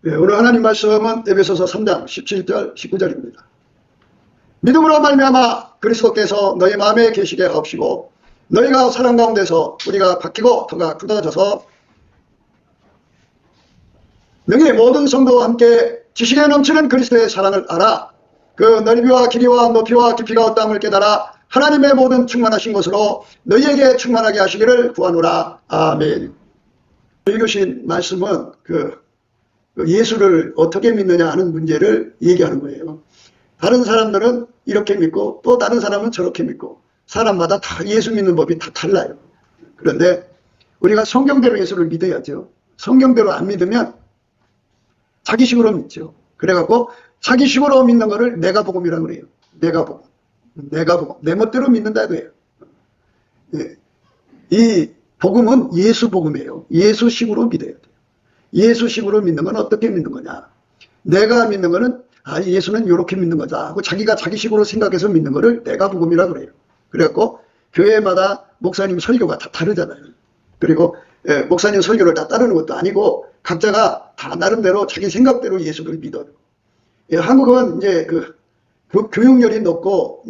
오늘 하나님 말씀은 에베소서 3장 17절 19절입니다. 믿음으로 말미암아 그리스도께서 너희 마음에 계시게 하옵시고 너희가 사랑 가운데서 우리가 바뀌고 더가 굳어져서 너희 모든 성도와 함께 지식에 넘치는 그리스도의 사랑을 알아 그 넓이와 길이와 높이와 깊이가 어떠함을 깨달아 하나님의 모든 충만하신 것으로 너희에게 충만하게 하시기를 구하노라. 아멘. 읽으신 말씀은 예수를 어떻게 믿느냐 하는 문제를 얘기하는 거예요. 다른 사람들은 이렇게 믿고 또 다른 사람은 저렇게 믿고 사람마다 다 예수 믿는 법이 다 달라요. 그런데 우리가 성경대로 예수를 믿어야죠. 성경대로 안 믿으면 자기식으로 믿죠. 그래갖고 자기식으로 믿는 거를 내가 복음이라고 그래요. 내가 복음. 내 멋대로 믿는다 이거예요. 이 복음은 예수 복음이에요. 예수식으로 믿어야 돼요. 예수식으로 믿는 건 어떻게 믿는 거냐. 내가 믿는 거는 예수는 이렇게 믿는 거다 하고 자기가 자기식으로 생각해서 믿는 거를 내가 복음이라고 그래요. 그래갖고 교회마다 목사님 설교가 다 다르잖아요. 그리고 목사님 설교를 다 따르는 것도 아니고 각자가 다 나름대로 자기 생각대로 예수를 믿어요. 한국은 이제 그 교육열이 높고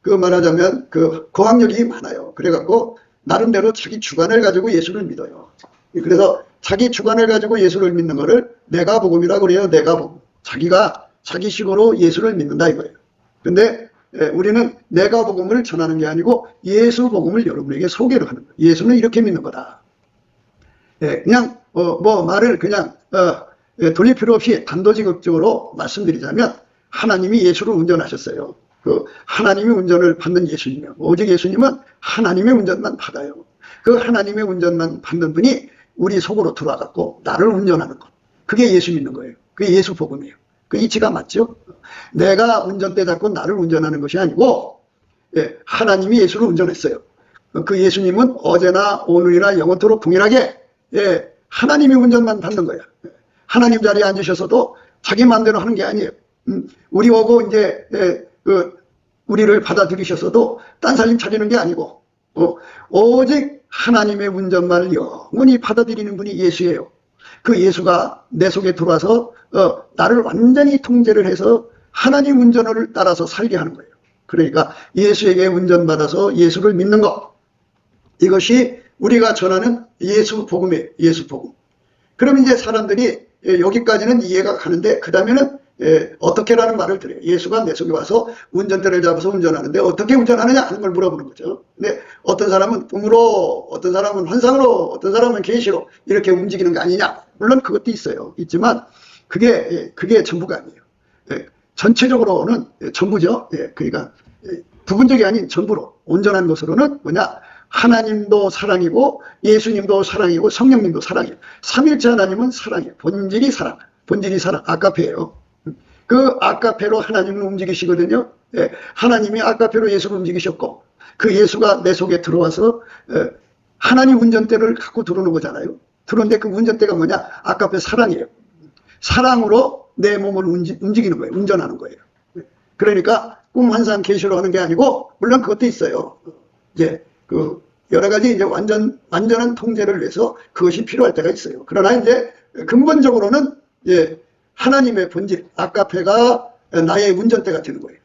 말하자면 고학력이 많아요. 그래갖고 나름대로 자기 주관을 가지고 예수를 믿어요. 그래서 자기 주관을 가지고 예수를 믿는 거를 내가 복음이라고 그래요. 내가 복음. 자기가 자기식으로 예수를 믿는다 이거예요. 근데 우리는 내가 복음을 전하는 게 아니고 예수 복음을 여러분에게 소개를 하는 거예요. 예수는 이렇게 믿는 거다. 그냥 말을 그냥 돌릴 필요 없이 단도직입적으로 말씀드리자면 하나님이 예수를 운전하셨어요. 하나님이 운전을 받는 예수님이요. 오직 예수님은 하나님의 운전만 받아요. 그 하나님의 운전만 받는 분이 우리 속으로 들어와갖고 나를 운전하는 것. 그게 예수 믿는 거예요. 그게 예수 복음이에요. 그 이치가 맞죠? 내가 운전대 잡고 나를 운전하는 것이 아니고 하나님이 예수를 운전했어요. 그 예수님은 어제나 오늘이나 영원토록 동일하게 하나님이 운전만 받는 거야. 하나님 자리에 앉으셔서도 자기 마음대로 하는 게 아니에요. 우리 오고 이제 우리를 받아들이셨어도 딴 살림 차리는 게 아니고 오직 하나님의 운전만을 영원히 받아들이는 분이 예수예요. 그 예수가 내 속에 들어와서 나를 완전히 통제를 해서 하나님 운전을 따라서 살게 하는 거예요. 그러니까 예수에게 운전받아서 예수를 믿는 것, 이것이 우리가 전하는 예수 복음이에요. 예수 복음. 그럼 이제 사람들이 여기까지는 이해가 가는데 그 다음에는 어떻게라는 말을 들어요. 예수가 내 속에 와서 운전대를 잡아서 운전하는데 어떻게 운전하느냐 하는 걸 물어보는 거죠. 근데 어떤 사람은 꿈으로, 어떤 사람은 환상으로, 어떤 사람은 계시로 이렇게 움직이는 거 아니냐. 물론 그것도 있어요. 있지만 그게 전부가 아니에요. 전체적으로는 전부죠. 그러니까 부분적이 아닌 전부로 온전한 것으로는 뭐냐. 하나님도 사랑이고 예수님도 사랑이고 성령님도 사랑이에요. 삼일체 하나님은 사랑이에요. 본질이 사랑. 아까페예요. 그 아까페로 하나님을 움직이시거든요. 하나님이 아까페로 예수를 움직이셨고 그 예수가 내 속에 들어와서 하나님 운전대를 갖고 들어오는 거잖아요. 들어오는데 그 운전대가 뭐냐? 아까페 사랑이에요. 사랑으로 내 몸을 움직이는 거예요. 운전하는 거예요. 그러니까 꿈 환상 계시로 하는 게 아니고 물론 그것도 있어요. 이제 여러 가지 이제 완전한 통제를 위해서 그것이 필요할 때가 있어요. 그러나 이제 근본적으로는 하나님의 본질, 아까페가 나의 운전대가 되는 거예요.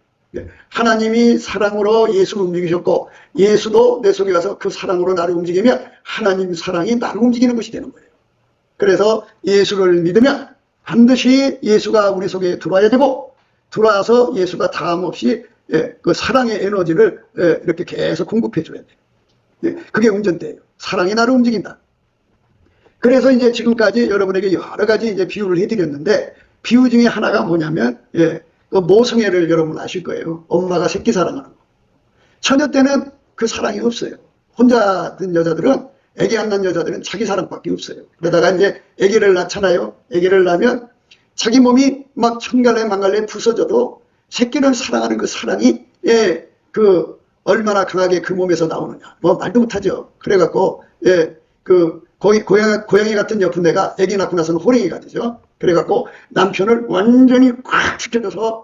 하나님이 사랑으로 예수를 움직이셨고 예수도 내 속에 와서 그 사랑으로 나를 움직이면 하나님 사랑이 나를 움직이는 것이 되는 거예요. 그래서 예수를 믿으면 반드시 예수가 우리 속에 들어와야 되고 들어와서 예수가 다함없이 그 사랑의 에너지를 이렇게 계속 공급해 줘야 돼요. 그게 운전대예요. 사랑이 나를 움직인다. 그래서 이제 지금까지 여러분에게 여러 가지 이제 비유를 해드렸는데 비유 중에 하나가 뭐냐면 그 모성애를 여러분 아실 거예요. 엄마가 새끼 사랑하는 거. 처녀 때는 그 사랑이 없어요. 혼자 든 여자들은 아기 안 낳은 여자들은 자기 사랑밖에 없어요. 그러다가 이제 아기를 낳잖아요. 아기를 낳으면 자기 몸이 막 천갈래 만갈래 부서져도 새끼를 사랑하는 그 사랑이 얼마나 강하게 그 몸에서 나오느냐. 뭐 말도 못하죠. 그래갖고 고양이 같은 예쁜 애가 아기 낳고 나서는 호랭이가 되죠. 그래갖고 남편을 완전히 꽉 지켜줘서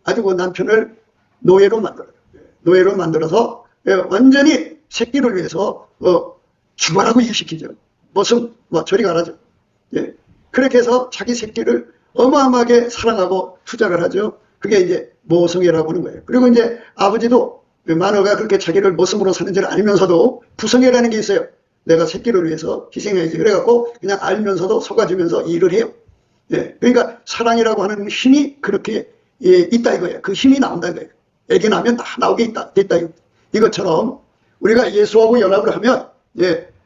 아주 그 남편을 노예로 만들어요. 노예로 만들어서 완전히 새끼를 위해서 죽어라고 일시키죠. 무슨 저리 가라죠. 그렇게 해서 자기 새끼를 어마어마하게 사랑하고 투자를 하죠. 그게 이제 모성애라고 하는 거예요. 그리고 이제 아버지도 마누라가 그렇게 자기를 모성으로 사는 줄 알면서도 부성애라는 게 있어요. 내가 새끼를 위해서 희생해야지. 그래갖고 그냥 알면서도 속아주면서 일을 해요. 예, 그러니까 사랑이라고 하는 힘이 그렇게 있다 이거예요. 그 힘이 나온다 이거예요. 애기 나면 다 나오게 됐다. 이것처럼 우리가 예수하고 연합을 하면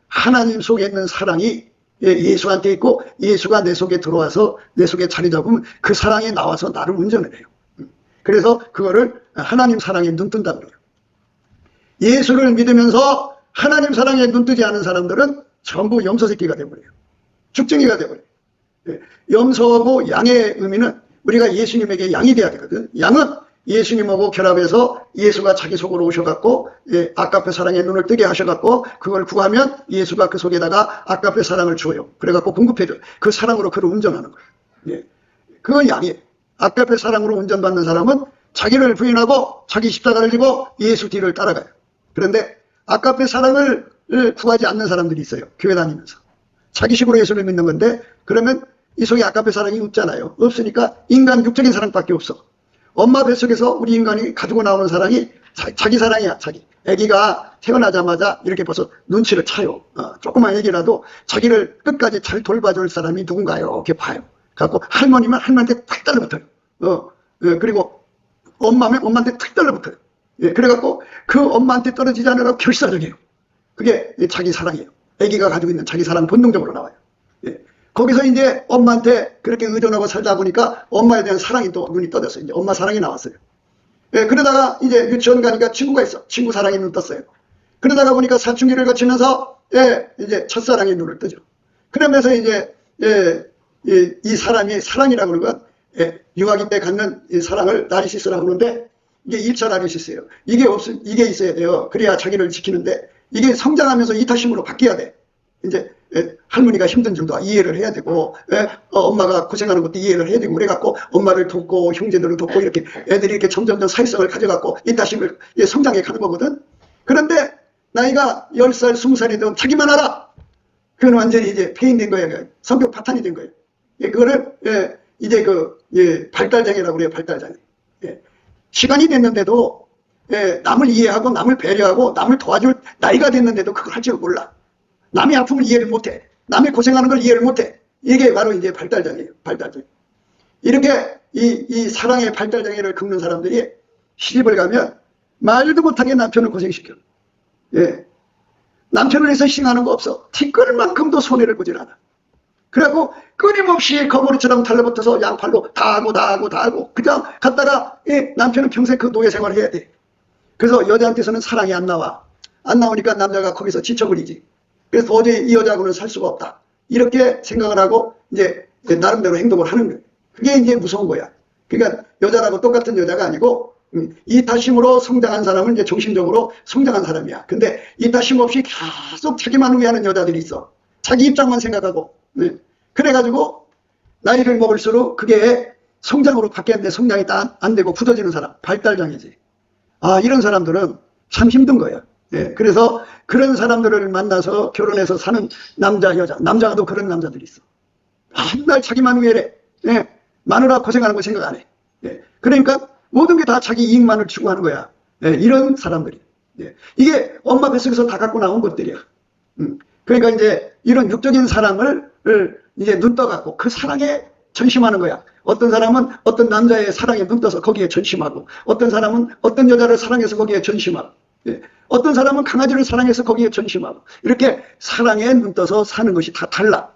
하나님 속에 있는 사랑이 예수한테 있고 예수가 내 속에 들어와서 내 속에 자리 잡으면 그 사랑이 나와서 나를 운전을 해요. 그래서 그거를 하나님 사랑에 눈 뜬다고 그래요. 예수를 믿으면서 하나님 사랑에 눈 뜨지 않은 사람들은 전부 염소 새끼가 되어버려요. 죽증이가 되어버려요. 염소하고 양의 의미는 우리가 예수님에게 양이 돼야 되거든. 양은 예수님하고 결합해서 예수가 자기 속으로 오셔갖고 아까페 사랑에 눈을 뜨게 하셔갖고 그걸 구하면 예수가 그 속에다가 아까페 사랑을 주어요. 그래갖고 공급해줘요. 그 사랑으로 그를 운전하는 거예요. 그건 양이에요. 아까페 사랑으로 운전받는 사람은 자기를 부인하고 자기 십자가를 지고 예수 뒤를 따라가요. 그런데 아까페 사랑을 구하지 않는 사람들이 있어요. 교회 다니면서. 자기식으로 예수를 믿는 건데 그러면 이 속에 아까페 사랑이 없잖아요. 없으니까 인간 육적인 사랑밖에 없어. 엄마 뱃속에서 우리 인간이 가지고 나오는 사랑이 자기 사랑이야. 자기. 아기가 태어나자마자 이렇게 벌써 눈치를 차요. 조그만 아기라도 자기를 끝까지 잘 돌봐줄 사람이 누군가요? 이렇게 봐요. 갖고 할머니면 할머니한테 탁 달라붙어요. 그리고 엄마면 엄마한테 탁 달라붙어요. 그래갖고 그 엄마한테 떨어지지 않으라고 결사적이에요. 그게 자기 사랑이에요. 아기가 가지고 있는 자기 사랑 본능적으로 나와요. 거기서 이제 엄마한테 그렇게 의존하고 살다 보니까 엄마에 대한 사랑이 또 눈이 떠졌어요. 이제 엄마 사랑이 나왔어요. 그러다가 이제 유치원 가니까 친구가 있어. 친구 사랑이 눈 떴어요. 그러다가 보니까 사춘기를 거치면서 이제 첫사랑이 눈을 뜨죠. 그러면서 이제 이 사람이 사랑이라고 하는 건 유아기 때 갖는 이 사랑을 나르시스라고 하는데 이게 1차 나르시스예요. 이게 있어야 돼요. 그래야 자기를 지키는데 이게 성장하면서 이타심으로 바뀌어야 돼. 이제 할머니가 힘든 줄도 이해를 해야 되고 엄마가 고생하는 것도 이해를 해야 되고 그래갖고 엄마를 돕고 형제들을 돕고 이렇게 애들이 이렇게 점점점 사회성을 가져갖고 이타심을 성장해 가는 거거든. 그런데 나이가 10살, 20살이 되면 자기만 알아. 그건 완전히 이제 폐인된 거예요. 성격 파탄이 된 거예요. 그거를 이제 발달장애라고 그래요. 발달장애. 시간이 됐는데도 남을 이해하고 남을 배려하고 남을 도와줄 나이가 됐는데도 그걸 할 줄 몰라. 남의 아픔을 이해를 못해. 남의 고생하는 걸 이해를 못해. 이게 바로 이제 발달장애예요. 발달장애. 이렇게 이 사랑의 발달장애를 겪는 사람들이 시집을 가면 말도 못하게 남편을 고생시켜. 남편을 위해서 희생하는 거 없어. 티끌만큼도 손해를 보질 않아. 그래갖고 끊임없이 거머리처럼 달라붙어서 양팔로 다 하고 그냥 갔다가 남편은 평생 그 노예 생활을 해야 돼. 그래서 여자한테서는 사랑이 안 나와. 안 나오니까 남자가 거기서 지쳐버리지. 그래서 도저히 이 여자하고는 살 수가 없다. 이렇게 생각을 하고 이제 나름대로 행동을 하는 거예요. 그게 이제 무서운 거야. 그러니까 여자라고 똑같은 여자가 아니고 이타심으로 성장한 사람은 이제 정신적으로 성장한 사람이야. 근데 이타심 없이 계속 자기만 위하는 여자들이 있어. 자기 입장만 생각하고. 그래가지고 나이를 먹을수록 그게 성장으로 바뀌었는데 성장이 안 되고 굳어지는 사람. 발달장애지. 이런 사람들은 참 힘든 거예요. 그래서 그런 사람들을 만나서 결혼해서 사는 남자, 여자, 남자가 또 그런 남자들이 있어. 맨날 자기만 위해. 마누라 고생하는 거 생각 안 해. 그러니까 모든 게 다 자기 이익만을 추구하는 거야. 이런 사람들이. 이게 엄마 뱃속에서 다 갖고 나온 것들이야. 그러니까 이제 이런 육적인 사랑을 이제 눈 떠갖고 그 사랑에 전심하는 거야. 어떤 사람은 어떤 남자의 사랑에 눈 떠서 거기에 전심하고, 어떤 사람은 어떤 여자를 사랑해서 거기에 전심하고, 어떤 사람은 강아지를 사랑해서 거기에 전심하고, 이렇게 사랑에 눈 떠서 사는 것이 다 달라.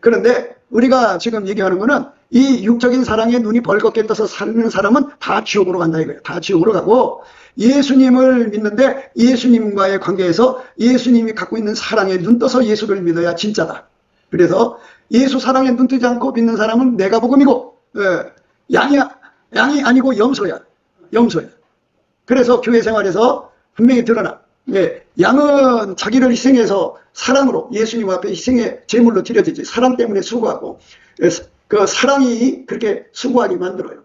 그런데 우리가 지금 얘기하는 거는 이 육적인 사랑에 눈이 벌겋게 떠서 사는 사람은 다 지옥으로 간다 이거예요. 다 지옥으로 가고, 예수님을 믿는데 예수님과의 관계에서 예수님이 갖고 있는 사랑에 눈 떠서 예수를 믿어야 진짜다. 그래서 예수 사랑에 눈 뜨지 않고 믿는 사람은 내가 복음이고, 양이 아니고 염소야. 그래서 교회 생활에서 분명히 드러나. 양은 자기를 희생해서 사랑으로 예수님 앞에 희생의 제물로 드려지지. 사랑 때문에 수고하고, 그 사랑이 그렇게 수고하게 만들어요.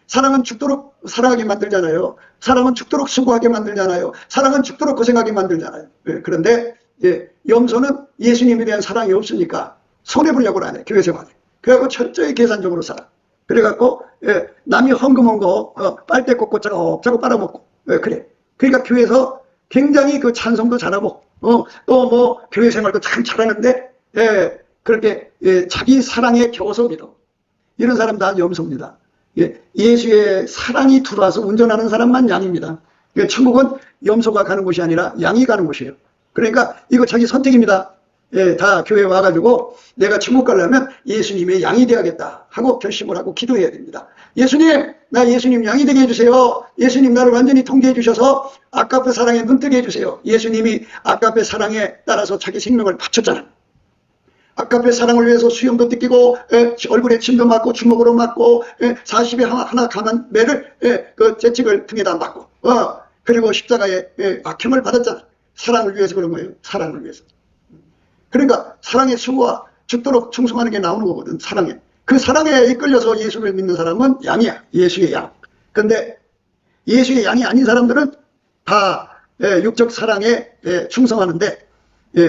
사랑은 죽도록 사랑하게 만들잖아요. 사랑은 죽도록 수고하게 만들잖아요. 사랑은 죽도록 고생하게 만들잖아요. 그런데 염소는 예수님에 대한 사랑이 없으니까 손해보려고 안 해, 교회 생활에. 그래갖고 철저히 계산적으로 살아. 그래갖고, 남이 헌금한 거, 빨대 꽂고 짜고 빨아먹고, 그래. 그러니까 교회에서 굉장히 그 찬송도 잘하고, 또 뭐, 교회 생활도 참 잘하는데, 그렇게, 자기 사랑에 겨워서 믿어. 이런 사람 다 염소입니다. 예수의 사랑이 들어와서 운전하는 사람만 양입니다. 천국은 염소가 가는 곳이 아니라 양이 가는 곳이에요. 그러니까 이거 자기 선택입니다. 다 교회에 와가지고 내가 천국 가려면 예수님의 양이 되어야겠다 하고 결심을 하고 기도해야 됩니다. 예수님, 나 예수님 양이 되게 해주세요. 예수님 나를 완전히 통제해 주셔서 아까페 사랑에 눈뜨게 해주세요. 예수님이 아까페 사랑에 따라서 자기 생명을 바쳤잖아. 아까페 사랑을 위해서 수염도 뜯기고 얼굴에 침도 맞고 주먹으로 맞고 40에 하나 감한 매를 그 채찍을 등에다 맞고 그리고 십자가에 악형을 받았잖아. 사랑을 위해서 그런 거예요. 사랑을 위해서. 그러니까 사랑의 수고와 죽도록 충성하는 게 나오는 거거든. 사랑에. 그 사랑에 이끌려서 예수를 믿는 사람은 양이야. 예수의 양. 근데 예수의 양이 아닌 사람들은 다 육적 사랑에 충성하는데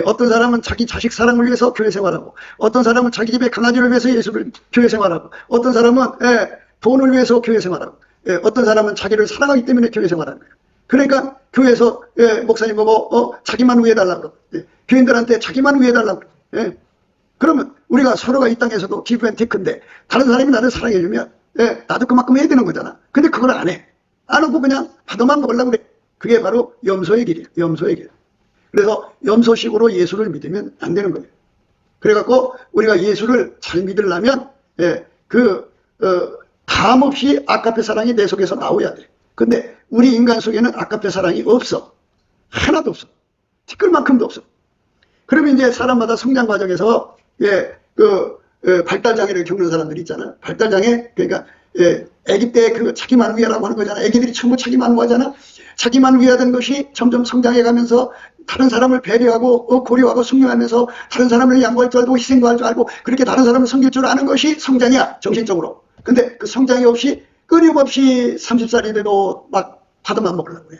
어떤 사람은 자기 자식 사랑을 위해서 교회 생활하고 어떤 사람은 자기 집의 강아지를 위해서 예수를 교회 생활하고 어떤 사람은 돈을 위해서 교회 생활하고 어떤 사람은 자기를 사랑하기 때문에 교회 생활하는 거예요. 그러니까 교회에서 목사님 보고 자기만 위해달라고 그러고 교인들한테 자기만 위해달라고 그러고 그러면 우리가 서로가 이 땅에서도 기브앤테이크인데 다른 사람이 나를 사랑해주면 나도 그만큼 해야 되는 거잖아. 근데 그걸 안 해. 안 하고 그냥 받아만 먹으려고 그래. 그게 바로 염소의 길이에요. 염소의 길. 그래서 염소식으로 예수를 믿으면 안 되는 거예요. 그래갖고 우리가 예수를 잘 믿으려면 다음 없이 아까페 사랑이 내 속에서 나와야 돼. 근데 우리 인간 속에는 아까페 사랑이 없어. 하나도 없어. 티끌만큼도 없어. 그러면 이제 사람마다 성장 과정에서 발달 장애를 겪는 사람들이 있잖아. 발달 장애 그러니까 아기 때 그 자기만 위하라고 하는 거잖아. 아기들이 전부 자기만 위하잖아. 자기만 위하던 것이 점점 성장해 가면서 다른 사람을 배려하고 고려하고 숭려하면서 다른 사람을 양보할 줄 알고 희생도 할 줄 알고 그렇게 다른 사람을 섬길 줄 아는 것이 성장이야. 정신적으로. 근데 그 성장이 없이 끊임없이 30살이 돼도 막 받아만 먹으려고 해.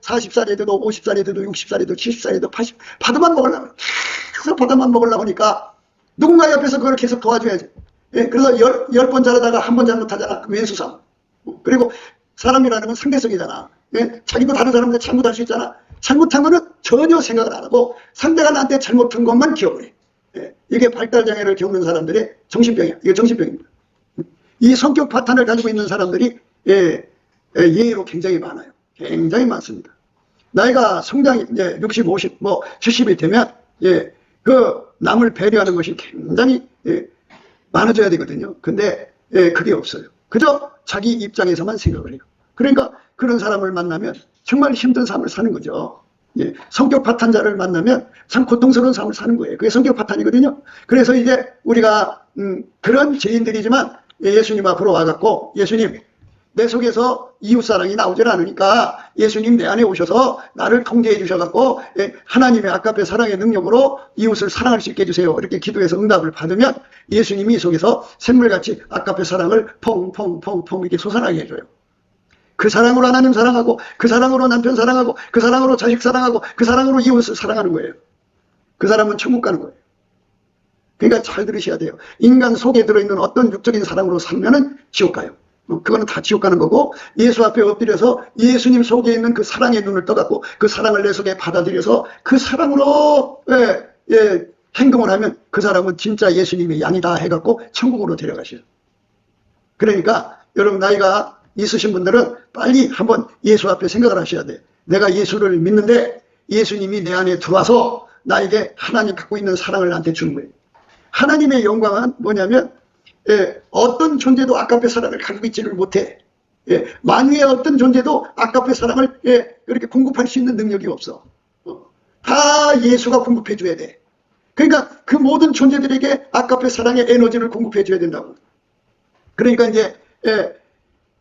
40살이 돼도 50살이 돼도 60살이 돼도 70살이 돼도 80 받아만 먹으려고 해. 계속 받아만 먹으려고 하니까 누군가 옆에서 그걸 계속 도와줘야지. 그래서 10번 잘하다가 한 번 잘못하잖아. 왼수삼. 그리고 사람이라는 건 상대성이잖아. 자기도 다른 사람한테 잘못할 수 있잖아. 잘못한 거는 전혀 생각을 안 하고 상대가 나한테 잘못한 것만 기억을 해. 이게 발달장애를 겪는 사람들의 정신병이야. 이게 정신병입니다. 이 성격 파탄을 가지고 있는 사람들이 예외로 굉장히 많아요. 굉장히 많습니다. 나이가 성장이 이제 60, 50, 뭐 70이 되면 그 남을 배려하는 것이 굉장히 많아져야 되거든요. 근데 그게 없어요. 그저 자기 입장에서만 생각을 해요. 그러니까 그런 사람을 만나면 정말 힘든 삶을 사는 거죠. 성격 파탄자를 만나면 참 고통스러운 삶을 사는 거예요. 그게 성격 파탄이거든요. 그래서 이제 우리가 그런 죄인들이지만 예수님 앞으로 와갖고 예수님 내 속에서 이웃사랑이 나오질 않으니까 예수님 내 안에 오셔서 나를 통제해 주셔갖고 하나님의 아까페 사랑의 능력으로 이웃을 사랑할 수 있게 해주세요. 이렇게 기도해서 응답을 받으면 예수님이 이 속에서 샘물같이 아까페 사랑을 퐁퐁퐁퐁 이렇게 솟아나게 해줘요. 그 사랑으로 하나님 사랑하고 그 사랑으로 남편 사랑하고 그 사랑으로 자식 사랑하고 그 사랑으로 이웃을 사랑하는 거예요. 그 사람은 천국 가는 거예요. 그러니까 잘 들으셔야 돼요. 인간 속에 들어있는 어떤 육적인 사랑으로 살면은 지옥 가요. 그거는 다 지옥 가는 거고 예수 앞에 엎드려서 예수님 속에 있는 그 사랑의 눈을 떠갖고 그 사랑을 내 속에 받아들여서 그 사랑으로 행동을 하면 그 사람은 진짜 예수님의 양이다 해갖고 천국으로 데려가시죠. 그러니까 여러분 나이가 있으신 분들은 빨리 한번 예수 앞에 생각을 하셔야 돼. 내가 예수를 믿는데 예수님이 내 안에 들어와서 나에게 하나님 갖고 있는 사랑을 나한테 주는 거예요. 하나님의 영광은 뭐냐면 어떤 존재도 아까페 사랑을 가지고 있지를 못해. 만유의 어떤 존재도 아까페 사랑을 그렇게 공급할 수 있는 능력이 없어. 다 예수가 공급해 줘야 돼. 그러니까 그 모든 존재들에게 아까페 사랑의 에너지를 공급해 줘야 된다고. 그러니까 이제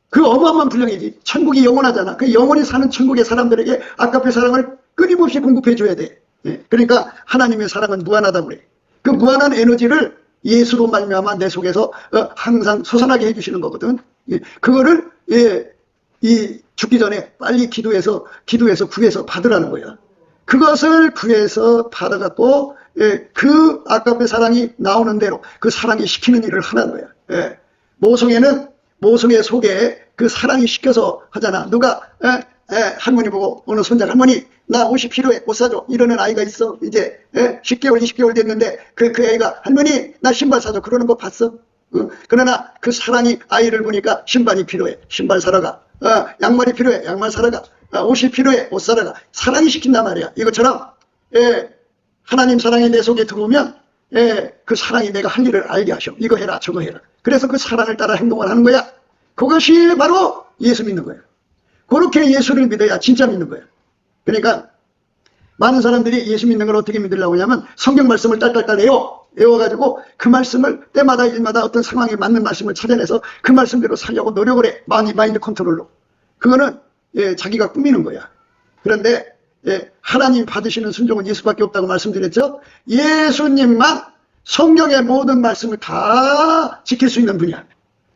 그 어마어마한 분량이지. 천국이 영원하잖아. 그 영원히 사는 천국의 사람들에게 아까페 사랑을 끊임없이 공급해 줘야 돼. 그러니까 하나님의 사랑은 무한하다고 그래. 그 무한한 에너지를 예수로 말미암아 내 속에서 항상 솟아나게 해주시는 거거든. 그거를 이 죽기 전에 빨리 기도해서 구해서 받으라는 거야. 그것을 구해서 받아갖고 그 아까의 사랑이 나오는 대로 그 사랑이 시키는 일을 하는 거야. 모성애는 모성애 속에 그 사랑이 시켜서 하잖아. 누가 할머니 보고 어느 손자 할머니 나 옷이 필요해 옷 사줘 이러는 아이가 있어. 이제 10개월 20개월 됐는데 그 애가 할머니 나 신발 사줘 그러는 거 봤어? 그러나 그 사랑이 아이를 보니까 신발이 필요해 신발 사러 가. 양말이 필요해 양말 사러 가. 옷이 필요해 옷 사러 가. 사랑이 시킨단 말이야. 이것처럼 하나님 사랑이 내 속에 들어오면 그 사랑이 내가 할 일을 알게 하셔. 이거 해라 저거 해라. 그래서 그 사랑을 따라 행동을 하는 거야. 그것이 바로 예수 믿는 거야. 그렇게 예수를 믿어야 진짜 믿는 거야. 그러니까 많은 사람들이 예수 믿는 걸 어떻게 믿으려고 하냐면 성경 말씀을 딸딸딸 외워가지고 그 말씀을 때마다 일마다 어떤 상황에 맞는 말씀을 찾아내서 그 말씀대로 살려고 노력을 해. 마인드 컨트롤로. 그거는 자기가 꾸미는 거야. 그런데 하나님 받으시는 순종은 예수밖에 없다고 말씀드렸죠. 예수님만 성경의 모든 말씀을 다 지킬 수 있는 분이야.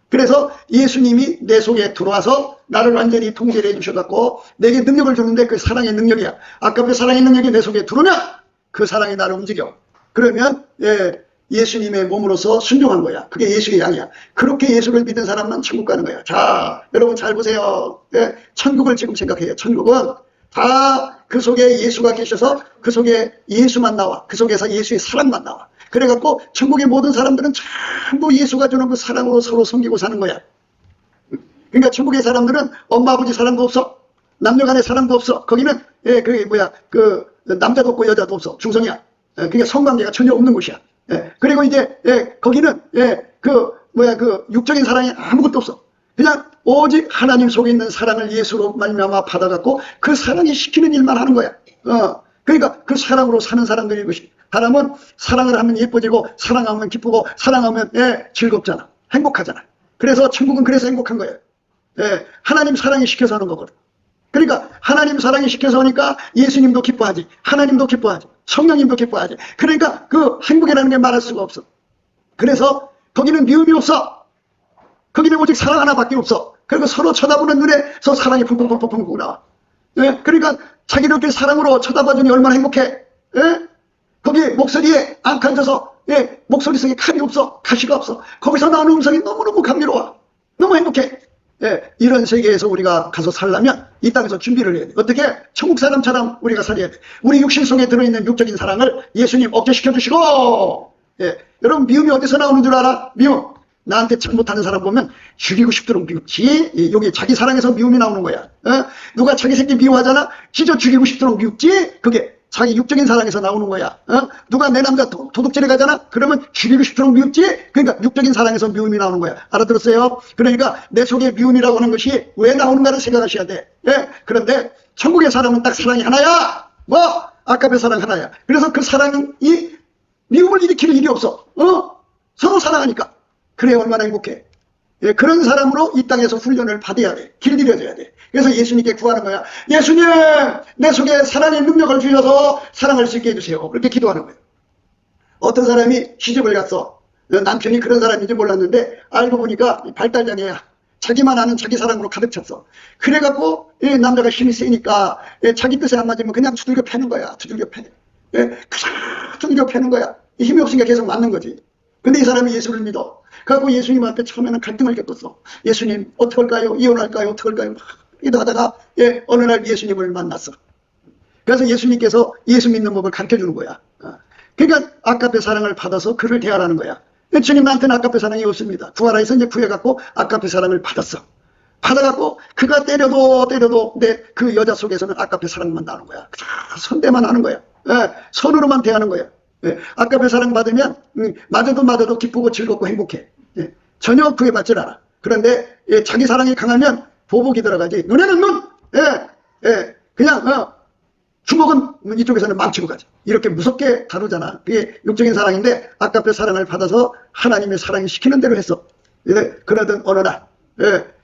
그래서 예수님이 내 속에 들어와서 나를 완전히 통제를 해주셔갖고 내게 능력을 주는데 그 사랑의 능력이야. 아까의 사랑의 능력이 내 속에 들어오면 그 사랑이 나를 움직여. 그러면 예수님의 몸으로서 순종한 거야. 그게 예수의 양이야. 그렇게 예수를 믿은 사람만 천국 가는 거야. 자, 여러분 잘 보세요. 천국을 지금 생각해요. 천국은 다 그 속에 예수가 계셔서 그 속에 예수만 나와. 그 속에서 예수의 사랑만 나와. 그래갖고 천국의 모든 사람들은 전부 예수가 주는 그 사랑으로 서로 섬기고 사는 거야. 그러니까 천국의 사람들은 엄마 아버지 사랑도 없어. 남녀 간의 사랑도 없어. 거기는 그 남자도 없고 여자도 없어. 중성이야. 그게 성관계가 전혀 없는 곳이야. 그리고 이제 거기는 그 육적인 사랑이 아무것도 없어. 그냥 오직 하나님 속에 있는 사랑을 예수로 말미암아 받아갖고 그 사랑이 시키는 일만 하는 거야. 그러니까 그 사랑으로 사는 사람들이 것이. 사람은 사랑을 하면 예뻐지고 사랑하면 기쁘고 사랑하면 즐겁잖아. 행복하잖아. 그래서 천국은 그래서 행복한 거예요. 하나님 사랑이 시켜서 하는 거거든. 그러니까 하나님 사랑이 시켜서 하니까 예수님도 기뻐하지. 하나님도 기뻐하지. 성령님도 기뻐하지. 그러니까 그 행복이라는 게 말할 수가 없어. 그래서 거기는 미움이 없어. 거기는 오직 사랑 하나밖에 없어. 그리고 서로 쳐다보는 눈에서 사랑이 펑펑펑펑 나와. 그러니까 자기들끼리 사랑으로 쳐다봐주니 얼마나 행복해. 거기 목소리에 안 앉아서 목소리 속에 칼이 없어. 가시가 없어. 거기서 나오는 음성이 너무너무 감미로워. 너무 행복해. 이런 세계에서 우리가 가서 살려면 이 땅에서 준비를 해야 돼. 어떻게? 천국 사람처럼 우리가 살아야 돼. 우리 육신 속에 들어있는 육적인 사랑을 예수님 억제시켜 주시고 여러분 미움이 어디서 나오는 줄 알아? 미움. 나한테 잘못하는 사람 보면 죽이고 싶도록 미웠지. 여기 자기 사랑에서 미움이 나오는 거야. 누가 자기 새끼 미워하잖아. 진짜 죽이고 싶도록 미웠지. 그게 자기 육적인 사랑에서 나오는 거야. 누가 내 남자 도둑질에 가잖아. 그러면 죽이고 싶도록 미웠지. 그러니까 육적인 사랑에서 미움이 나오는 거야. 알아들었어요? 그러니까 내 속에 미움이라고 하는 것이 왜 나오는가를 생각하셔야 돼. 그런데 천국의 사랑은 딱 사랑이 하나야. 아까의 사랑 하나야. 그래서 그 사랑이 미움을 일으키는 일이 없어. 서로 사랑하니까. 그래 얼마나 행복해. 그런 사람으로 이 땅에서 훈련을 받아야 돼. 길들여져야 돼. 그래서 예수님께 구하는 거야. 예수님 내 속에 사랑의 능력을 주셔서 사랑할 수 있게 해주세요. 그렇게 기도하는 거예요. 어떤 사람이 시집을 갔어. 남편이 그런 사람인지 몰랐는데 알고 보니까 발달장애야. 자기만 아는 자기 사랑으로 가득 찼어. 그래갖고 남자가 힘이 세니까 자기 뜻에 안 맞으면 그냥 두들겨 패는 거야. 두들겨 패. 그냥 두들겨 패는 거야. 힘이 없으니까 계속 맞는 거지. 근데 이 사람이 예수를 믿어. 그래갖고 예수님한테 처음에는 갈등을 겪었어. 예수님 어떻게 할까요? 이혼할까요? 어떻게 할까요? 막 기도하다가 어느 날 예수님을 만났어. 그래서 예수님께서 예수 믿는 법을 가르쳐주는 거야. 그러니까 아까의 사랑을 받아서 그를 대하라는 거야. 주님 나한테는 아까의 사랑이 없습니다. 구하라 해서 이제 구해갖고 아까의 사랑을 받았어. 받아갖고 그가 때려도 내 그 여자 속에서는 아까의 사랑만 나오는 거야. 선대만 하는 거야. 선으로만 대하는 거야. 아까의 사랑 받으면 맞아도 기쁘고 즐겁고 행복해. 전혀 구애받질 않아. 그런데 자기 사랑이 강하면 보복이 들어가지. 눈에는 눈. 그냥 주먹은 이쪽에서는 망치고 가지. 이렇게 무섭게 다루잖아. 그게 육적인 사랑인데 아까의 사랑을 받아서 하나님의 사랑이 시키는 대로 했어. 그러던 어느 날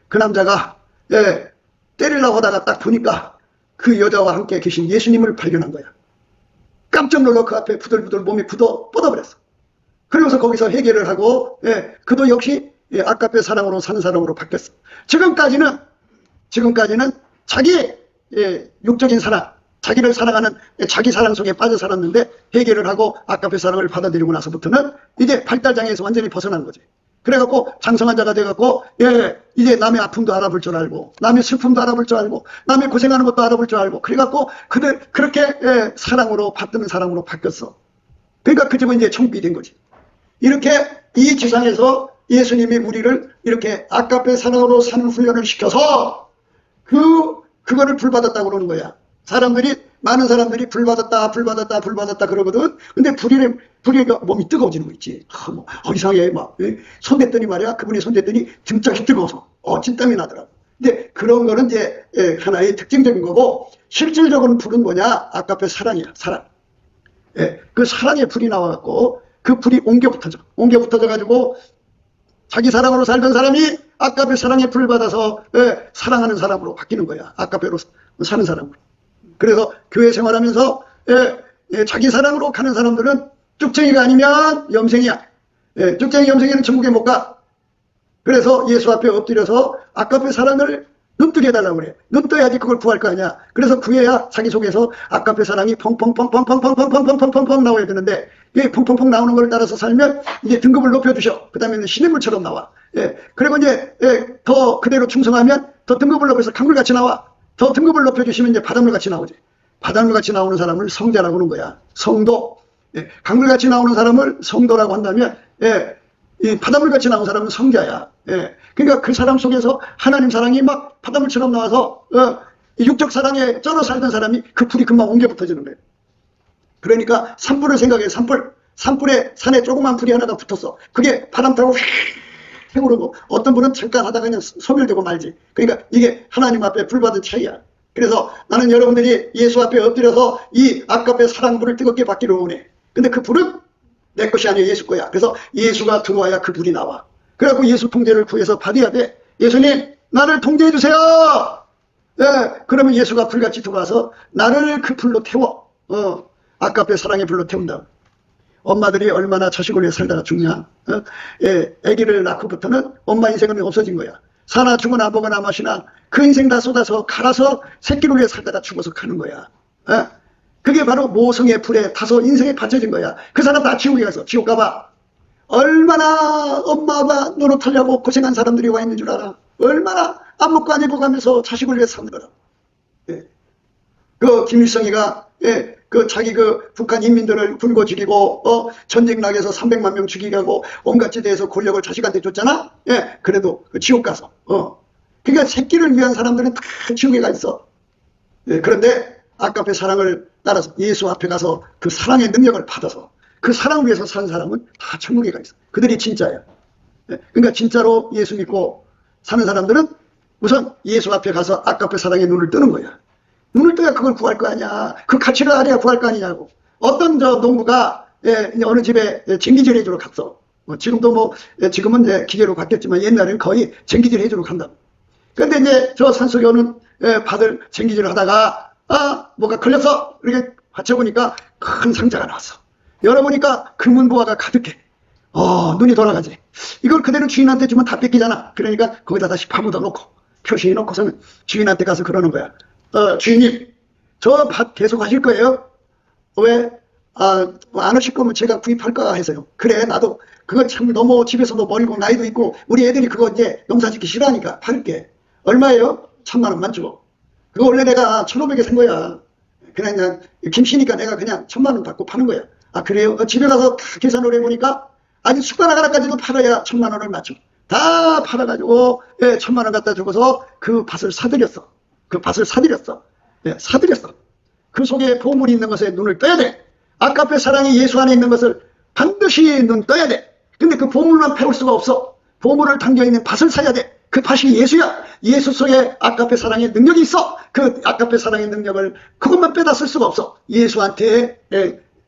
그 남자가 때리려고 하다가 딱 보니까 그 여자와 함께 계신 예수님을 발견한 거야. 깜짝 놀라 그 앞에 부들부들 몸이 뻗어버렸어. 그러면서 거기서 해결을 하고 그도 역시 아까의 사랑으로 사는 사람으로 바뀌었어. 지금까지는 자기 육적인 사랑, 자기를 사랑하는 자기 사랑 속에 빠져 살았는데 해결을 하고 아까페 사랑을 받아들이고 나서부터는 이제 발달장애에서 완전히 벗어난 거지. 그래갖고 장성한 자가 돼갖고 이제 남의 아픔도 알아볼 줄 알고 남의 슬픔도 알아볼 줄 알고 남의 고생하는 것도 알아볼 줄 알고 그래갖고 그들 그렇게 사랑으로 받드는 사람으로 바뀌었어. 그러니까 그 집은 이제 천국이 된 거지. 이렇게 이 지상에서 예수님이 우리를 이렇게 아까페 사랑으로 사는 훈련을 시켜서 그거를 불받았다고 그러는 거야. 많은 사람들이 불받았다 그러거든. 근데 불이가 몸이 뜨거워지는 거 있지. 이상해. 손댔더니 말이야. 그분이 손댔더니 등짝이 뜨거워서, 찐땀이 나더라고. 근데 그런 거는 이제, 하나의 특징적인 거고, 실질적으로는 불은 뭐냐? 아까페 사랑이야, 사랑. 그 사랑의 불이 나와갖고, 그 불이 옮겨 붙어져가지고, 자기 사랑으로 살던 사람이 아까페 사랑의 불을 받아서, 사랑하는 사람으로 바뀌는 거야. 아까페로 사는 사람으로. 그래서 교회 생활하면서 자기 사랑으로 가는 사람들은 쭉쟁이가 아니면 염생이야. 쭉쟁이 염생이는 천국에 못 가. 그래서 예수 앞에 엎드려서 아까페 사랑을 눈뜨게 해달라고 그래. 눈 떠야지 그걸 구할 거 아니야. 그래서 구해야 자기 속에서 아까페 사랑이 펑펑펑펑펑펑펑펑펑펑펑 나와야 되는데 이 펑펑펑 나오는 걸 따라서 살면 이제 등급을 높여주셔. 그 다음에는 시냇물처럼 나와. 그리고 이제 더 그대로 충성하면 더 등급을 높여서 강물같이 나와. 더 등급을 높여주시면 이제 바닷물같이 나오지. 바닷물같이 나오는 사람을 성자라고 하는 거야. 성도. 강물같이 나오는 사람을 성도라고 한다면, 이 바닷물같이 나오는 사람은 성자야. 그러니까 그 사람 속에서 하나님 사랑이 막 바닷물처럼 나와서, 육적 사랑에 쩔어 살던 사람이 그 불이 금방 옮겨 붙어지는 거예요. 그러니까 산불을 생각해, 산불. 산불에 산에 조그만 불이 하나가 붙었어. 그게 바람 타고 휙 오르고 어떤 분은 잠깐 하다가 그냥 소멸되고 말지. 그러니까 이게 하나님 앞에 불받은 차이야. 그래서 나는 여러분들이 예수 앞에 엎드려서 이 아까페 사랑불을 뜨겁게 받기를 원해. 근데 그 불은 내 것이 아니야. 예수 거야. 그래서 예수가 들어와야 그 불이 나와. 그래갖고 예수 통제를 구해서 받아야 돼. 예수님 나를 통제해 주세요. 그러면 예수가 불같이 들어와서 나를 그 불로 태워. 아까페 사랑의 불로 태운다. 엄마들이 얼마나 자식을 위해 살다가 죽냐. 아기를 낳고부터는 엄마 인생은 없어진 거야. 사나 죽으나 먹으나 마시나 그 인생 다 쏟아서 갈아서 새끼를 위해 살다가 죽어서 가는 거야. 그게 바로 모성의 불에 타서 인생에 바쳐진 거야. 그 사람 다 지옥에 가서 지옥 가봐. 얼마나 엄마 아빠 노릇하려고 고생한 사람들이 와 있는 줄 알아. 얼마나 안 먹고 안 입고 가면서 자식을 위해 사는 거라. 그 김일성이가 그 자기 그 북한 인민들을 굶고 죽이고 전쟁 나게해서 300만 명 죽이고 온갖 지대에서 권력을 자식한테 줬잖아. 그래도 그 지옥 가서 그러니까 새끼를 위한 사람들은 다 지옥에 가 있어. 그런데 아까페 사랑을 따라서 예수 앞에 가서 그 사랑의 능력을 받아서 그 사랑을 위해서 사는 사람은 다 천국에 가 있어. 그들이 진짜야. 그러니까 진짜로 예수 믿고 사는 사람들은 우선 예수 앞에 가서 아까페 사랑의 눈을 뜨는 거야. 눈을 떠야 그걸 구할 거 아니야. 그 가치를 알아야 구할 거 아니냐고. 어떤 농부가 어느 집에 쟁기질 해주러 갔어. 지금도 지금은 이제 기계로 바뀌었지만 옛날에는 거의 쟁기질 해주러 간다. 근데 이제 저 산속에 오는 밭을 쟁기질을 하다가 뭐가 걸렸어. 이렇게 받쳐보니까 큰 상자가 나왔어. 열어보니까 금은보화가 가득해. 눈이 돌아가지. 이걸 그대로 주인한테 주면 다 뺏기잖아. 그러니까 거기다 다시 파묻어 놓고 표시해 놓고서는 주인한테 가서 그러는 거야. 주인님, 저 밭 계속 하실 거예요? 왜? 안 하실 거면 제가 구입할까 해서요. 그래, 나도 그거 참 너무 집에서도 멀고 나이도 있고 우리 애들이 그거 이제 농사 짓기 싫어하니까 팔게. 얼마예요? 1000만 원만 주고. 그거 원래 내가 1,500에 산 거야. 그냥 김씨니까 내가 그냥 1000만 원 받고 파는 거야. 그래요? 집에 가서 다 계산을 해보니까 아직 숟가락 하나까지도 팔아야 1000만 원을 맞춰. 다 팔아가지고 1000만 원 갖다 주고서 그 밭을 사들였어. 그 밭을 사들였어. 사들였어. 그 속에 보물이 있는 것에 눈을 떠야 돼. 아까페 사랑이 예수 안에 있는 것을 반드시 눈 떠야 돼. 근데 그 보물만 배울 수가 없어. 보물을 담겨있는 밭을 사야 돼. 그 밭이 예수야. 예수 속에 아까페 사랑의 능력이 있어. 그 아까페 사랑의 능력을 그것만 빼다 쓸 수가 없어. 예수한테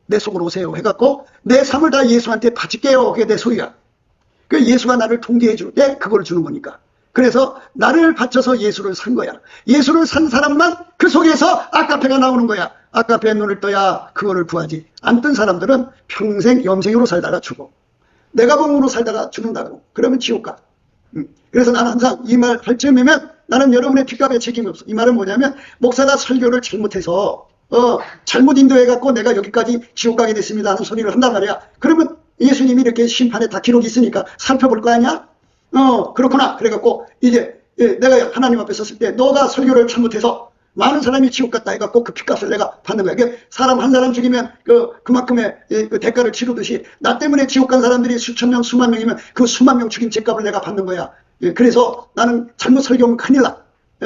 내 속으로 오세요 해갖고 내 삶을 다 예수한테 바칠게요. 그게 내 소리야. 그 예수가 나를 통제해 줄 때 그걸 주는 거니까. 그래서 나를 바쳐서 예수를 산 거야. 예수를 산 사람만 그 속에서 아까페가 나오는 거야. 아까페 눈을 떠야 그거를 구하지. 안 뜬 사람들은 평생 염생으로 살다가 죽어. 내가 봉으로 살다가 죽는다고. 그러면 지옥 가. 그래서 나는 항상 이 말 할 쯤이면 나는 여러분의 핏값에 책임이 없어. 이 말은 뭐냐면 목사가 설교를 잘못해서 잘못 인도해갖고 내가 여기까지 지옥 가게 됐습니다 하는 소리를 한단 말이야. 그러면 예수님이 이렇게 심판에 다 기록이 있으니까 살펴볼 거 아니야? 그렇구나. 그래갖고 이제 내가 하나님 앞에 섰을 때 너가 설교를 잘못해서 많은 사람이 지옥 갔다 해갖고 그 핏값을 내가 받는 거야. 그러니까 사람 한 사람 죽이면 그만큼의 그 대가를 치르듯이 나 때문에 지옥 간 사람들이 수천 명, 수만 명이면 그 수만 명 죽인 죄값을 내가 받는 거야. 그래서 나는 잘못 설교하면 큰일 나.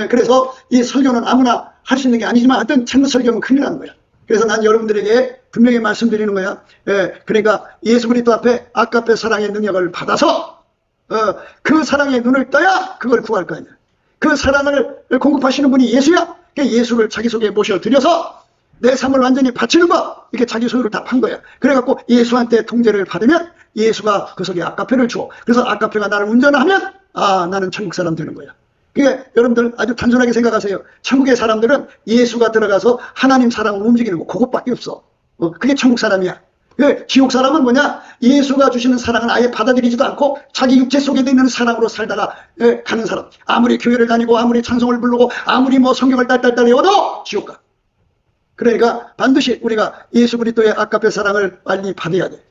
그래서 이 설교는 아무나 할 수 있는 게 아니지만 하여튼 잘못 설교하면 큰일 나는 거야. 그래서 난 여러분들에게 분명히 말씀드리는 거야. 그러니까 예수 그리스도 앞에 아까페 사랑의 능력을 받아서 그 사랑의 눈을 떠야 그걸 구할 거 아니야. 그 사랑을 공급하시는 분이 예수야. 예수를 자기 속에 모셔드려서 내 삶을 완전히 바치는 거, 이렇게 자기 소유를 다 판 거야. 그래갖고 예수한테 통제를 받으면 예수가 그 속에 아까페를 줘. 그래서 아까페가 나를 운전하면 나는 천국 사람 되는 거야. 그게 여러분들 아주 단순하게 생각하세요. 천국의 사람들은 예수가 들어가서 하나님 사랑을 움직이는 거 그것밖에 없어. 그게 천국 사람이야. 지옥 사람은 뭐냐? 예수가 주시는 사랑을 아예 받아들이지도 않고 자기 육체 속에 있는 사랑으로 살다가 가는 사람. 아무리 교회를 다니고 아무리 찬송을 부르고 아무리 뭐 성경을 딸딸딸 외워도 지옥 가. 그러니까 반드시 우리가 예수 그리스도의 아까페 사랑을 빨리 받아야 돼.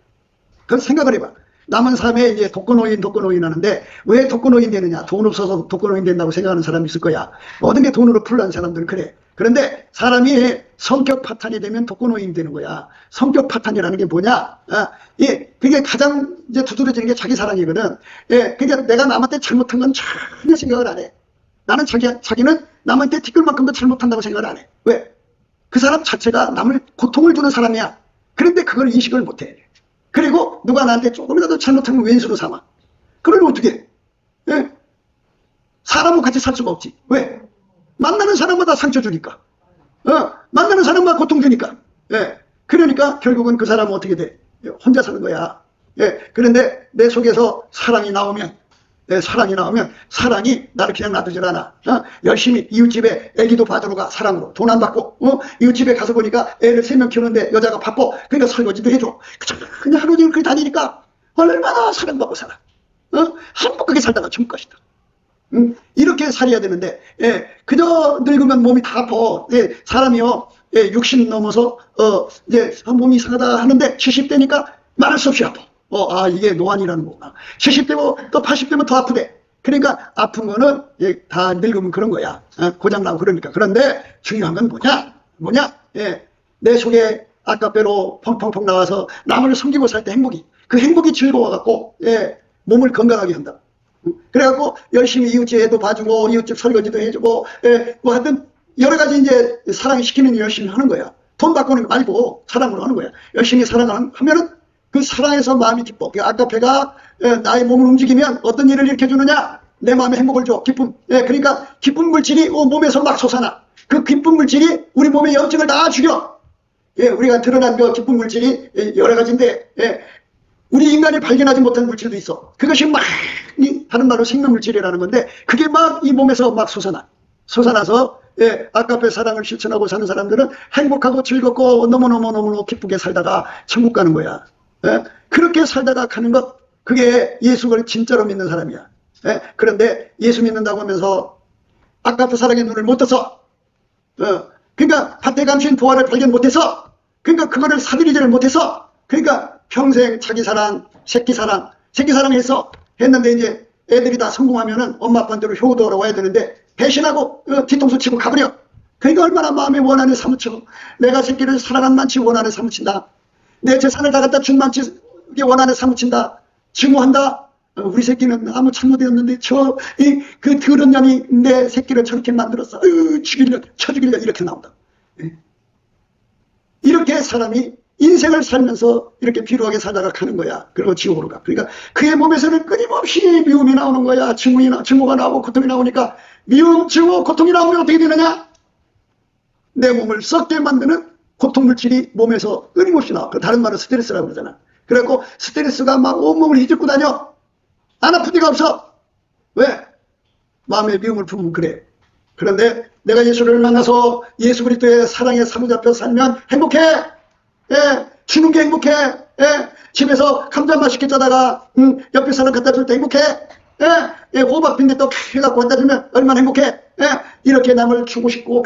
그건 생각을 해봐. 남은 삶에 이제 독거노인 하는데 왜 독거노인 되느냐? 돈 없어서 독거노인 된다고 생각하는 사람이 있을 거야. 모든 게 돈으로 풀려는 사람들은 그래. 그런데 사람이 성격 파탄이 되면 독거노인이 되는 거야. 성격 파탄이라는 게 뭐냐? 그게 가장 이제 두드러지는 게 자기 사랑이거든. 그러니까 내가 남한테 잘못한 건 전혀 생각을 안 해. 나는 자기는 남한테 티끌만큼도 잘못한다고 생각을 안 해. 왜? 그 사람 자체가 남을 고통을 주는 사람이야. 그런데 그걸 인식을 못 해. 그리고 누가 나한테 조금이라도 잘못하면 왼수로 삼아. 그러면 어떻게 해? 사람은 같이 살 수가 없지. 왜? 만나는 사람마다 상처 주니까. 만나는 사람마다 고통 주니까. 그러니까 결국은 그 사람은 어떻게 돼? 혼자 사는 거야. 그런데 내 속에서 사랑이 나오면 사랑이 나를 그냥 놔두질 않아. 열심히 이웃집에 애기도 봐주러 가. 사랑으로. 돈 안 받고. 이웃집에 가서 보니까 애를 3명 키우는데 여자가 바빠. 그러니까 설거지도 해줘. 그냥 하루 종일 그렇게 다니니까 얼마나 사랑받고 살아. 행복하게 살다가 죽을 것이다. 이렇게 살아야 되는데 그저 늙으면 몸이 다 아파. 사람이요 60 넘어서 이제 몸이 이상하다 하는데 70대니까 말할 수 없이 아파. 이게 노안이라는 거구나. 70대고 또 80대면 더 아프대. 그러니까 아픈 거는 다 늙으면 그런 거야. 고장나고 그러니까. 그런데 중요한 건 뭐냐? 내 속에 아까빼로 펑펑펑 나와서 남을 섬기고 살 때 그 행복이 즐거워갖고 몸을 건강하게 한다. 그래갖고 열심히 이웃집 애도 봐주고 이웃집 설거지도 해주고 뭐 하여튼 여러 가지 이제 사랑시키는 일 열심히 하는 거야. 돈 받고는 말고 사랑으로 하는 거야. 열심히 사랑하면은 그 사랑에서 마음이 기뻐. 그 아까페가 나의 몸을 움직이면 어떤 일을 일으켜주느냐? 내 마음에 행복을 줘. 기쁨. 그러니까 기쁜 물질이 몸에서 막 솟아나. 그 기쁜 물질이 우리 몸의 염증을 다 죽여. 우리가 드러난 그 기쁜 물질이 여러 가지인데 우리 인간이 발견하지 못한 물질도 있어. 그것이 막 다른 말로 생명물질이라는 건데 그게 막 이 몸에서 막 솟아나서 아까페 사랑을 실천하고 사는 사람들은 행복하고 즐겁고 너무너무 기쁘게 살다가 천국 가는 거야. 그렇게 살다가 가는 것, 그게 예수를 진짜로 믿는 사람이야. 그런데 예수 믿는다고 하면서 아까페 사랑의 눈을 못 떠서 그러니까 밭에 감춘 보화를 발견 못해서 그러니까 그거를 사들이지를 못해서 그러니까 평생 자기 사랑, 새끼 사랑 했는데 이제 애들이 다 성공하면은 엄마 아빠한테로 효도하러 와야 되는데 배신하고 뒤통수 치고 가버려. 그러니까 얼마나 마음에 원한에 사무쳐. 내가 새끼를 사랑한 만치 원한에 사무친다. 내 재산을 다 갖다 준 만치 원한에 사무친다. 증오한다. 우리 새끼는 아무 잘못이었는데 그 더러운 년이 내 새끼를 저렇게 만들었어. 쳐죽이려 이렇게 나온다. 이렇게 사람이 인생을 살면서 이렇게 비루하게 살다가 가는 거야. 그리고 지옥으로 가. 그러니까 그의 몸에서는 끊임없이 미움이 나오는 거야. 증오가 나오고 고통이 나오니까 미움, 증오, 고통이 나오면 어떻게 되느냐? 내 몸을 썩게 만드는 고통 물질이 몸에서 끊임없이 나와. 다른 말로 스트레스라고 그러잖아. 그래갖고 스트레스가 막 온몸을 휘젓고 다녀. 안 아픈 데가 없어. 왜? 마음에 미움을 품으면 그래. 그런데 내가 예수를 만나서 예수 그리스도의 사랑에 사로잡혀 살면 행복해. 주는 게 행복해. 집에서 감자 맛있게 짜다가 옆에 사람 갖다 줄 때 행복해. 호박빈대 떡 해갖고 갖다 주면 얼마나 행복해. 이렇게 남을 주고 싶고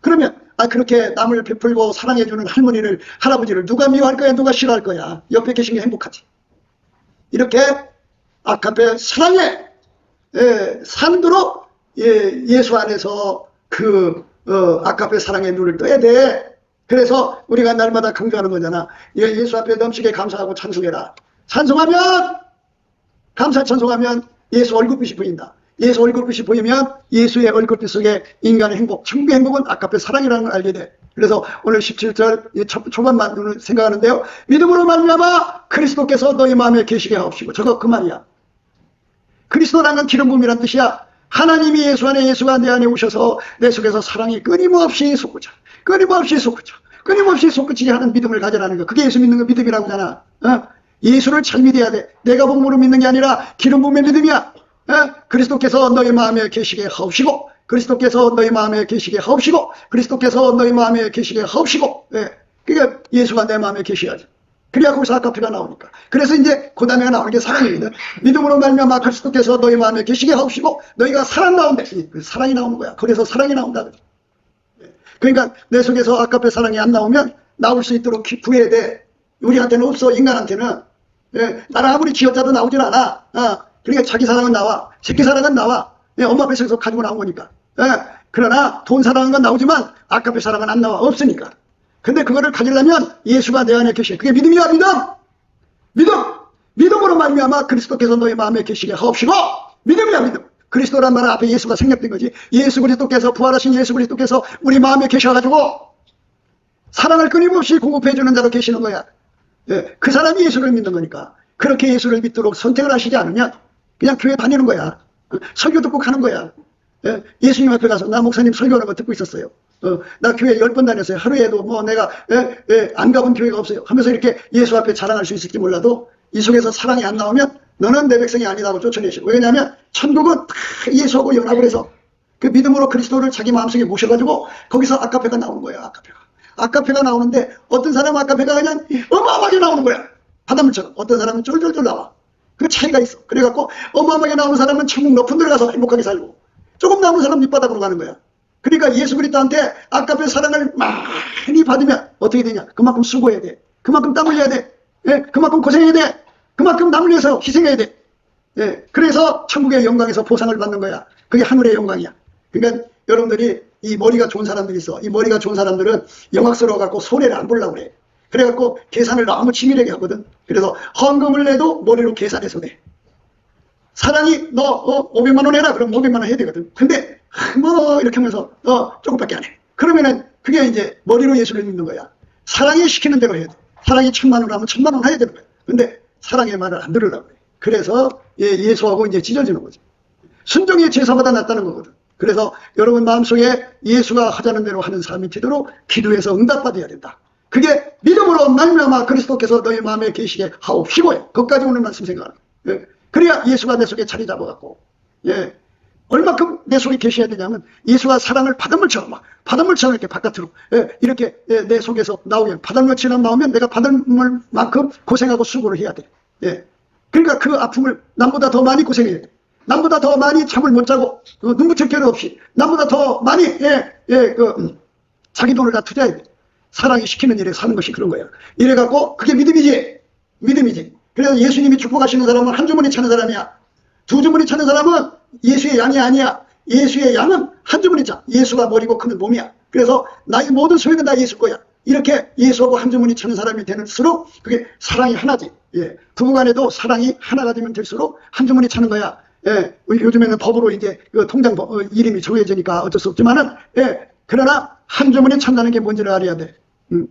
그러면 그렇게 남을 베풀고 사랑해주는 할머니를, 할아버지를 누가 미워할 거야, 누가 싫어할 거야. 옆에 계신 게 행복하지. 이렇게 아카페 사랑의 산도로 예수 안에서 아카페 사랑의 눈을 떠야 돼. 그래서 우리가 날마다 강조하는 거잖아. 예수 앞에 넘치게 감사하고 찬송해라. 찬송하면, 감사 찬송하면 예수 얼굴빛이 보인다. 예수 얼굴빛이 보이면 예수의 얼굴빛 속에 인간의 행복, 천국의 행복은 아카페 사랑이라는 걸 알게 돼. 그래서 오늘 17절 초반만 생각하는데요. 믿음으로 말미암아 그리스도께서 너희 마음에 계시게 하옵시고. 저거 그 말이야. 그리스도라는 건 기름 부음이란 뜻이야. 하나님이 예수 안에, 예수가 내 안에 오셔서 내 속에서 사랑이 끊임없이 솟구쳐. 끊임없이 솟구쳐. 끊임없이 솟구치게 하는 믿음을 가져라는 거. 그게 예수 믿는 거 믿음이라고 하잖아. 예수를 잘 믿어야 돼. 내가 복음으로 믿는 게 아니라 기름 부음의 믿음이야. 그리스도께서 너희 마음에 계시게 하옵시고, 그리스도께서 너희 마음에 계시게 하옵시고, 그리스도께서 너희 마음에 계시게 하옵시고. 그러니까 예수가 내 마음에 계셔야지. 그래야 거기서 아카페가 나오니까. 그래서 이제 그 다음에 나오는 게 사랑이거든. 믿음으로 말미암아 그리스도께서 너희 마음에 계시게 하옵시고, 너희가 사랑 나온대. 사랑이 나오는 거야. 그래서 사랑이 나온다. 그러니까 내 속에서 아카페 사랑이 안 나오면 나올 수 있도록 구해야 돼. 우리한테는 없어. 인간한테는. 나랑 아무리 지어짜도 나오질 않아. 그러니까 자기 사랑은 나와. 새끼 사랑은 나와. 엄마 뱃속에서 가지고 나온 거니까. 그러나 돈 사랑은 건 나오지만 아카페 사랑은 안 나와. 없으니까. 근데 그거를 가지려면 예수가 내 안에 계시게. 그게 믿음이야. 믿음. 믿음으로 말미암아 그리스도께서 너희 마음에 계시게 하옵시고. 믿음이야. 믿음. 그리스도란 말은 앞에 예수가 생략된 거지. 예수 그리스도께서, 부활하신 예수 그리스도께서 우리 마음에 계셔가지고 사랑을 끊임없이 공급해 주는 자로 계시는 거야. 그 사람이 예수를 믿는 거니까. 그렇게 예수를 믿도록 선택을 하시지 않으면 그냥 교회 다니는 거야. 설교 듣고 가는 거야. 예수님 앞에 가서 나 목사님 설교하는 거 듣고 있었어요. 나 교회 10번 다녔어요. 하루에도 뭐 내가 안 가본 교회가 없어요. 하면서 이렇게 예수 앞에 자랑할 수 있을지 몰라도 이 속에서 사랑이 안 나오면 너는 내 백성이 아니다고 쫓아내시고. 왜냐하면 천국은 다 예수하고 연합을 해서 그 믿음으로 그리스도를 자기 마음속에 모셔가지고 거기서 아카페가 나오는 거야. 아카페가 나오는데 어떤 사람은 아카페가 그냥 어마어마하게 나오는 거야. 바닷물처럼. 어떤 사람은 쫄쫄쫄 나와. 그 차이가 있어. 그래갖고 어마어마하게 나오는 사람은 천국 높은 데 가서 행복하게 살고, 조금 나오는 사람은 밑바닥으로 가는 거야. 그러니까 예수 그리스도한테 아카페 사랑을 많이 받으면 어떻게 되냐? 그만큼 수고해야 돼. 그만큼 땀 흘려야 돼. 그만큼 고생해야 돼. 그만큼 남을 위해서 희생해야 돼. 그래서 천국의 영광에서 보상을 받는 거야. 그게 하늘의 영광이야. 그러니까 여러분들이 이 머리가 좋은 사람들이 있어. 이 머리가 좋은 사람들은 영광스러워갖고 손해를 안 보려고 그래. 그래갖고 계산을 너무 치밀하게 하거든. 그래서 헌금을 내도 머리로 계산해서 내. 사랑이 너 500만 원 해라. 그럼 500만 원 해야 되거든. 근데 뭐 이렇게 하면서 조금밖에 안 해. 그러면은 그게 이제 머리로 예수를 믿는 거야. 사랑이 시키는 대로 해야 돼. 사랑이 1000만 원 하면 1000만 원 해야 되는 거야. 근데 사랑의 말을 안 들으려고 그래. 그래서 예수하고 이제 찢어지는 거지. 순종이 제사보다 낫다는 거거든. 그래서 여러분 마음속에 예수가 하자는 대로 하는 삶이 되도록 기도해서 응답받아야 된다. 그게 믿음으로 말미암아 그리스도께서 너희 마음에 계시게 하옵시고요. 거기까지 오늘 말씀 생각하는 거예요. 그래야 예수가 내 속에 자리 잡아갖고, 얼마큼 내 속에 계셔야 되냐면 예수가 사랑을 바닷물처럼 이렇게 바깥으로 이렇게 내 속에서 나오게. 바닷물처럼 나오면 내가 바닷물만큼 고생하고 수고를 해야 돼. 그러니까 그 아픔을 남보다 더 많이 고생해야 돼. 남보다 더 많이 잠을 못 자고 눈부칠 겨를 없이 남보다 더 많이 자기 돈을 다 투자해야 돼. 사랑이 시키는 일에 사는 것이 그런 거야. 이래갖고 그게 믿음이지. 그래서 예수님이 축복하시는 사람은 한 주머니 차는 사람이야. 두 주머니 차는 사람은 예수의 양이 아니야. 예수의 양은 한 주머니 차. 예수가 머리고 크는 몸이야. 그래서 나의 모든 소유는 다 예수 거야. 이렇게 예수하고 한 주머니 차는 사람이 될수록 그게 사랑이 하나지. 부부간에도 사랑이 하나가 되면 될수록 한 주머니 차는 거야. 요즘에는 법으로 이제 그 통장 이름이 정해지니까 어쩔 수 없지만은, 그러나 한 주머니 찬다는 게 뭔지를 알아야 돼.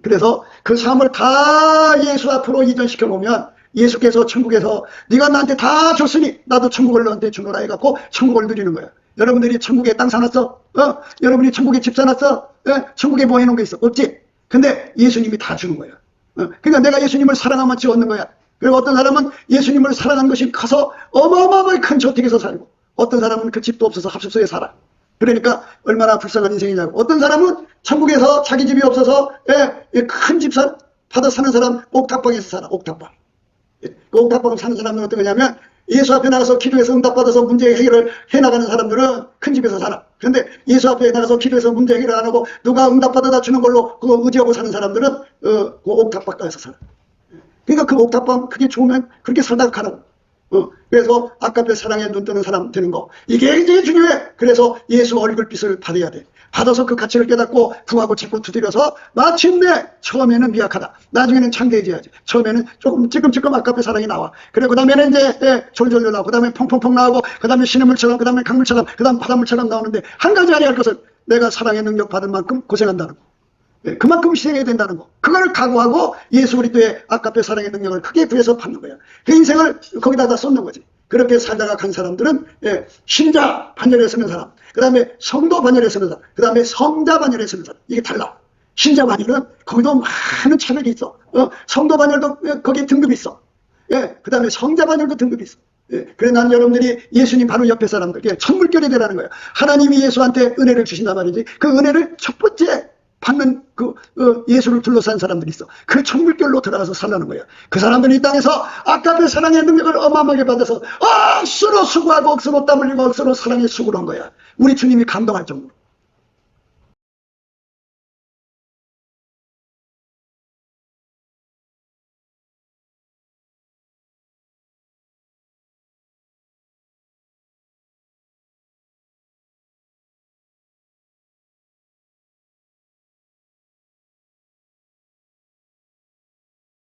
그래서 그 삶을 다 예수 앞으로 이전시켜 놓으면 예수께서 천국에서 네가 나한테 다 줬으니 나도 천국을 너한테 주노라 해갖고 천국을 누리는 거야. 여러분들이 천국에 땅 사놨어? 여러분이 천국에 집 사놨어? 천국에 뭐 해놓은 게 있어? 없지? 근데 예수님이 다 주는 거야. 그러니까 내가 예수님을 사랑하면 얻는 거야. 그리고 어떤 사람은 예수님을 사랑한 것이 커서 어마어마하게 큰 저택에서 살고, 어떤 사람은 그 집도 없어서 합숙소에 살아. 그러니까 얼마나 불쌍한 인생이냐고. 어떤 사람은 천국에서 자기 집이 없어서 큰 집 받아 사는 사람 옥탑방에서 살아. 옥탑방. 그 옥탑방 사는 사람은 어떤 거냐면 예수 앞에 나가서 기도해서 응답받아서 문제 해결을 해나가는 사람들은 큰 집에서 살아. 그런데 예수 앞에 나가서 기도해서 문제 해결을 안 하고 누가 응답받아다 주는 걸로 그거 의지하고 사는 사람들은 그 옥탑 바깥에서 살아. 그러니까 그 옥탑방 그게 좋으면 그렇게 살다가 가라고. 그래서 아까의 사랑에 눈 뜨는 사람 되는 거, 이게 굉장히 중요해. 그래서 예수 얼굴빛을 받아야 돼. 받아서 그 가치를 깨닫고 구하고 찾고 두드려서 마침내 처음에는 미약하다, 나중에는 창대해져야지. 처음에는 조금 찔끔찔끔 아까의 사랑이 나와. 그래 그 다음에는 이제 졸졸졸 나오고, 그 다음에 펑펑펑 나오고, 그 다음에 시냇물처럼, 그 다음에 강물처럼, 그 다음 바닷물처럼 나오는데 한 가지 알아야 할 것은 내가 사랑의 능력 받은 만큼 고생한다는 거. 그만큼 희생해야 된다는 거. 그걸 각오하고 예수 그리스도의 아까페 사랑의 능력을 크게 구해서 받는 거야. 그 인생을 거기다가 쏟는 거지. 그렇게 살다가 간 사람들은 신자 반열에 서는 사람, 그 다음에 성도 반열에 서는 사람, 그 다음에 성자 반열에 서는 사람. 이게 달라. 신자 반열은 거기도 많은 차별이 있어. 성도 반열도 거기에 등급이 있어. 그 다음에 성자 반열도 등급이 있어. 그래 난 여러분들이 예수님 바로 옆에 사람들, 천물결이 되라는 거야. 하나님이 예수한테 은혜를 주신단 말이지. 그 은혜를 첫 번째 받는 예수를 둘러싼 사람들이 있어. 그 천물결로 들어가서 살라는 거야. 그 사람들이 이 땅에서 아까의 사랑의 능력을 어마어마하게 받아서 억수로 수고하고 억수로 땀 흘리고 억수로 사랑의 수고를 한 거야. 우리 주님이 감동할 정도로.